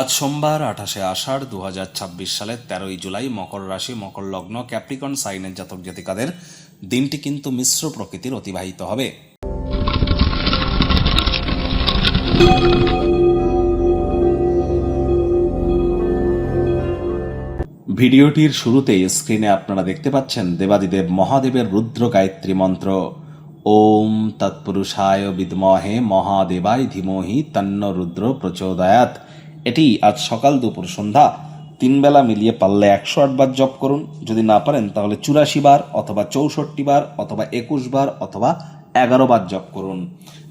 আজ সোমবার 28শে আষাঢ় 2026 সালের 13ই জুলাই, মকর রাশি, মকর লগ্ন, ক্যাপ্রিকন সাইনের জাতক জাতিকাদের দিনটি কিন্তু মিশ্র প্রকৃতির অতিবাহিত হবে। ভিডিওটির শুরুতেই স্ক্রিনে আপনারা দেখতে পাচ্ছেন দেবাদিদেব মহাদেবের রুদ্র গায়ত্রী মন্ত্র। ওম তৎপুরুষায় বিদ্মহে মহাদেবায় ধীমহি তন্ন রুদ্র প্রচোদয়াৎ। এটি আজ সকাল দুপুর সন্ধ্যা 3 বেলা মিলিয়ে পারলে 108 বার জপ করুন। যদি না পারেন তাহলে 84 বার অথবা 64 বার অথবা 21 বার অথবা 11 বার জপ করুন।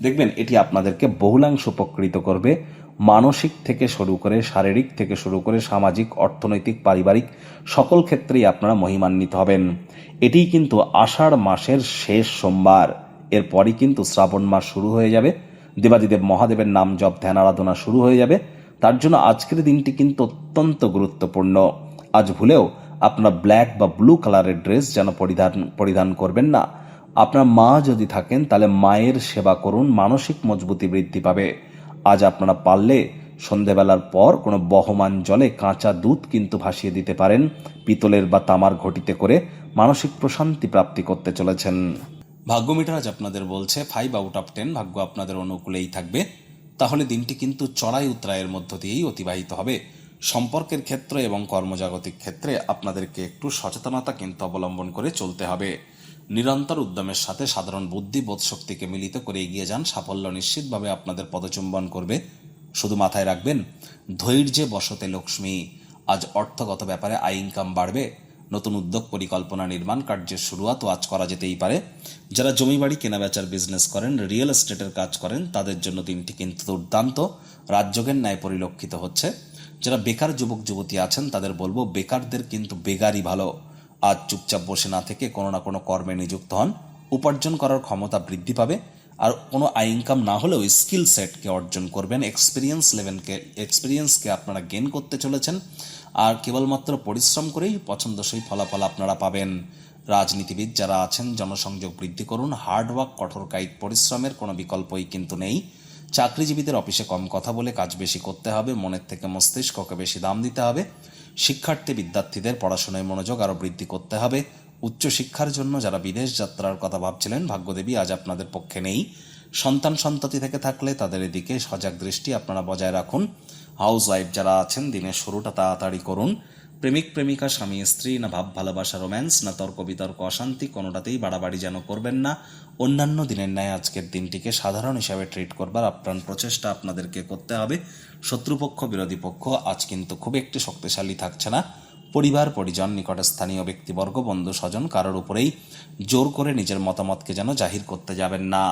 দেখবেন এটি আপনাদেরকে বহুলাংশ উপকৃত করবে। মানসিক থেকে শুরু করে শারীরিক থেকে শুরু করে সামাজিক, অর্থনৈতিক, পারিবারিক সকল ক্ষেত্রেই আপনারা মহিমান্বিত হবেন। এটিই কিন্তু আষাঢ় মাসের শেষ সোমবার। এরপরই কিন্তু শ্রাবণ মাস শুরু হয়ে যাবে। দেবাদিদেব মহাদেবের নাম জপ ধ্যান আরাধনা শুরু হয়ে যাবে। তার জন্য আজকের দিনটি কিন্তু অত্যন্ত গুরুত্বপূর্ণ। আজ ভুলেও আপনারা ব্ল্যাক বা ব্লু কালারের ড্রেস যেন পরিধান করবেন না। আপনার মা যদি থাকেন তাহলে মায়ের সেবা করুন, মানসিক মজবুতি বৃদ্ধি পাবে। আজ আপনারা পারলে সন্ধেবেলার পর কোনো বহমান জলে কাঁচা দুধ কিন্তু ভাসিয়ে দিতে পারেন। পিতলের বা তামার ঘটিতে করে মানসিক প্রশান্তি প্রাপ্তি করতে চলেছেন। ভাগ্য মিটার আজ আপনাদের বলছে 5 আউট অফ 10 ভাগ্য আপনাদের অনুকূলেই থাকবে। তাহলে দিনটি কিন্তু চড়াই উতরাইয়ের মধ্য দিয়েই অতিবাহিত হবে। সম্পর্কের ক্ষেত্রে এবং কর্মজাগতিক ক্ষেত্রে আপনাদেরকে একটু সচেতনতা কিন্তু অবলম্বন করে চলতে হবে। নিরন্তর উদ্যমের সাথে সাধারণ বুদ্ধি বোধ শক্তিকে মিলিত করে এগিয়ে যান, সাফল্য নিশ্চিতভাবে আপনাদের পদচুম্বন করবে। শুধু মাথায় রাখবেন, ধৈর্যে বসতে লক্ষ্মী। আজ অর্থগত ব্যাপারে আয় ইনকাম বাড়বে। নতুন উদ্যোগ, পরিকল্পনা, নির্মাণ কার্যের শুরুয়াতও আজ করা যেতেই পারে। যারা জমি বাড়ি কেনাবেচার বিজনেস করেন, রিয়েল এস্টেটের কাজ করেন, তাদের জন্য দিনটি কিন্তু দুর্দান্ত রাজযোগের ন্যায় পরিলক্ষিত হচ্ছে। যারা বেকার যুবক যুবতী আছেন তাদের বলবো, বেকারদের কিন্তু বেকারই ভালো। আজ চুপচাপ বসে না থেকে কোনো না কোনো কর্মে নিযুক্ত হন। উপার্জন করার ক্ষমতা বৃদ্ধি পাবে। আর কোনো আয় ইনকাম না হলেও স্কিল সেটকে অর্জন করবেন, এক্সপিরিয়েন্সকে আপনারা গেইন করতে চলেছেন। আর কেবলমাত্র পরিশ্রম করেই পছন্দসই ফলাফল আপনারা পাবেন। রাজনীতিবিদ যারা আছেন, জনসংযোগ বৃদ্ধি করুন। হার্ডওয়ার্ক, কঠোর কায়িক পরিশ্রমের কোনো বিকল্পই কিন্তু নেই। চাকরিজীবীদের অফিসে কম কথা বলে কাজ বেশি করতে হবে। মনের থেকে মস্তিষ্ককে বেশি দাম দিতে হবে। শিক্ষার্থী বিদ্যার্থীদের পড়াশোনায় মনোযোগ আরও বৃদ্ধি করতে হবে। উচ্চশিক্ষার জন্য যারা বিদেশ যাত্রার কথা ভাবছিলেন, ভাগ্যদেবী আজ আপনাদের পক্ষে নেই। সন্তান সন্ততি থেকে থাকলে তাদের এদিকে সজাগ দৃষ্টি আপনারা বজায় রাখুন। হাউস ওয়াইফ যারা আছেন, দিনের শুরুটা তাড়াতাড়ি করুন। প্রেমিক প্রেমিকা, স্বামী স্ত্রী, না ভাব ভালোবাসা রোম্যান্স, না তর্ক বিতর্ক অশান্তি, কোনোটাতেই বাড়াবাড়ি যেন করবেন না। অন্যান্য দিনের ন্যায় আজকের দিনটিকে সাধারণ হিসাবে ট্রিট করবার আপ্রাণ প্রচেষ্টা আপনাদেরকে করতে হবে। শত্রুপক্ষ, বিরোধী পক্ষ আজ কিন্তু খুব একটি শক্তিশালী থাকছে না। পরিবার, পরিজন, নিকটে স্থানীয় ব্যক্তিবর্গ, বন্ধু স্বজন কারোর উপরেই জোর করে নিজের মতামতকে যেন জাহির করতে যাবেন না।